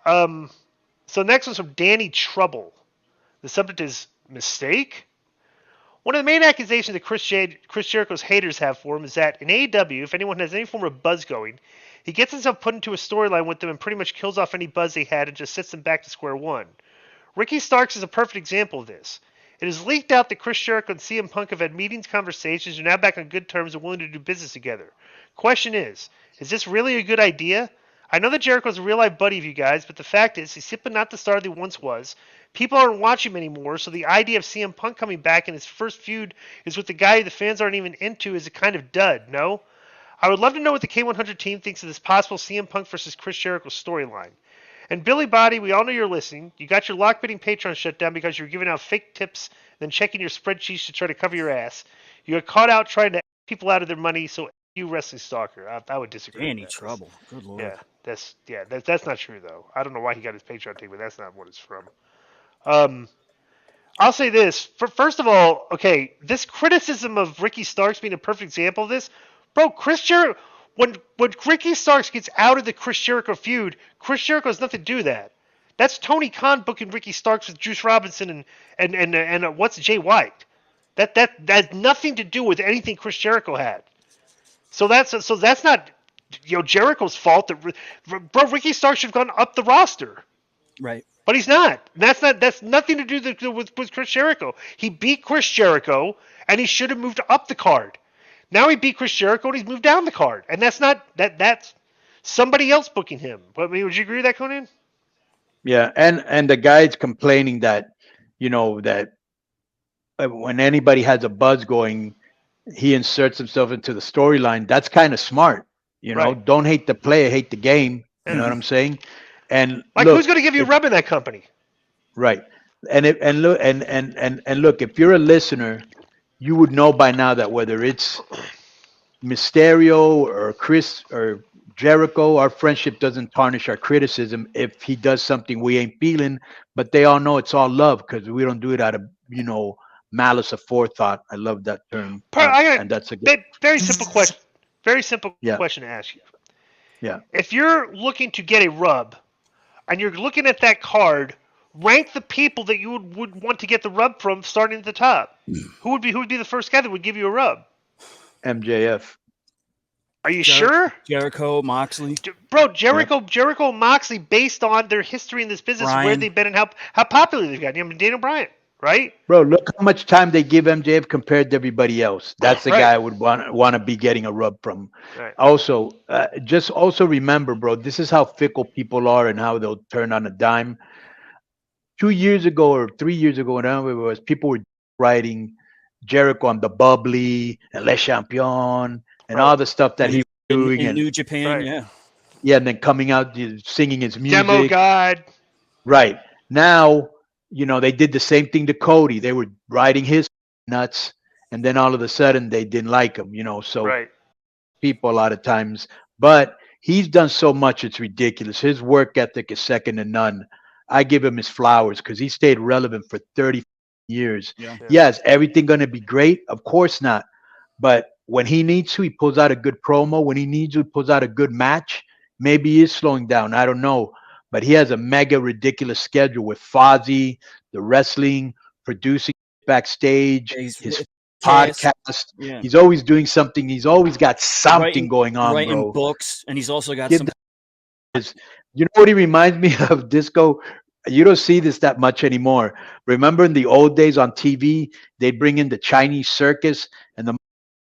So next one's from Danny Trouble. The subject is mistake. One of the main accusations that Chris Jericho's haters have for him is that in AEW, if anyone has any form of buzz going, he gets himself put into a storyline with them and pretty much kills off any buzz they had and just sets them back to square one. Ricky Starks is a perfect example of this. It is leaked out that Chris Jericho and CM Punk have had meetings, conversations, and are now back on good terms and willing to do business together. Question is this really a good idea? I know that Jericho's a real life buddy of you guys, but the fact is, he's simply not the star that he once was. People aren't watching him anymore, so the idea of CM Punk coming back in his first feud is with the guy the fans aren't even into is a kind of dud, no? I would love to know what the K100 team thinks of this possible CM Punk versus Chris Jericho storyline. And Billy Body, we all know you're listening. You got your lock-bidding Patreon shut down because you were giving out fake tips, then checking your spreadsheets to try to cover your ass. You got caught out trying to people out of their money, so you wrestling stalker. I would disagree. Any trouble? Good lord. Yeah, that's not true though. I don't know why he got his Patreon thing, but that's not what it's from. I'll say this. First of all, okay, this criticism of Ricky Starks being a perfect example of this, bro. Chris Jericho, when Ricky Starks gets out of the Chris Jericho feud, Chris Jericho has nothing to do with that. That's Tony Khan booking Ricky Starks with Juice Robinson and what's Jay White. That has nothing to do with anything Chris Jericho had. So that's not Jericho's fault. Bro, Ricky Starks should have gone up the roster. Right. But he's not. That's nothing to do with Chris Jericho. He beat Chris Jericho, and he should have moved up the card. Now he beat Chris Jericho, and he's moved down the card, and that's somebody else booking him. But would you agree with that, Konnan? Yeah, and the guy's complaining that that when anybody has a buzz going, he inserts himself into the storyline. That's kind of smart. Right. Don't hate the player, hate the game. You know what I'm saying? And look, who's going to give you a rub in that company? Right. And look, if you're a listener, you would know by now that whether it's Mysterio or Chris or Jericho, our friendship doesn't tarnish our criticism if he does something we ain't feeling, but they all know it's all love because we don't do it out of, malice aforethought. I love that term. And that's a good... very simple question. Very simple question to ask you. Yeah. If you're looking to get a rub and you're looking at that card, rank the people that you would want to get the rub from starting at the top. Who would be the first guy that would give you a rub? MJF. Are you sure? Jericho, Moxley. Bro, Jericho and Moxley, based on their history in this business, where they've been and how popular they've gotten. Daniel Bryan, right? Bro, look how much time they give MJF compared to everybody else. That's the guy I would want to be getting a rub from. Right. Also, just remember, bro, this is how fickle people are and how they'll turn on a dime. 2 years ago or 3 years ago, whatever it was, people were writing Jericho on the bubbly and Le Champion and all the stuff that he was doing in New Japan, yeah, and then coming out singing his music. Demo God. Right. Now, they did the same thing to Cody. They were riding his nuts, and then all of a sudden they didn't like him, so people a lot of times. But he's done so much, it's ridiculous. His work ethic is second to none. I give him his flowers because he stayed relevant for 30 years. Yeah. Yes, everything going to be great? Of course not. But when he needs to, he pulls out a good promo. When he needs to, he pulls out a good match. Maybe he is slowing down. I don't know. But he has a mega ridiculous schedule with Fozzy, the wrestling, producing backstage, his podcast. Yeah. He's always doing something. He's always got something going on, writing books, and he's also got some... You know what he reminds me of, Disco? You don't see this that much anymore. Remember in the old days on TV, they'd bring in the Chinese circus, and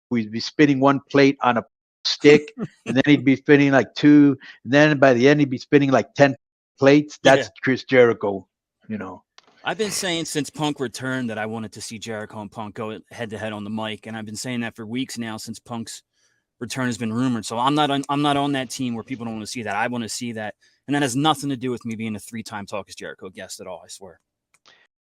we'd be spinning one plate on a stick, and then he'd be spinning like two, and then by the end he'd be spinning like 10 plates. That's Chris Jericho, I've been saying since Punk returned that I wanted to see Jericho and Punk go head to head on the mic, and I've been saying that for weeks now since Punk's return has been rumored. So I'm not on that team where people don't want to see that. I want to see that, and that has nothing to do with me being a 3-time Talk is Jericho guest at all. I swear.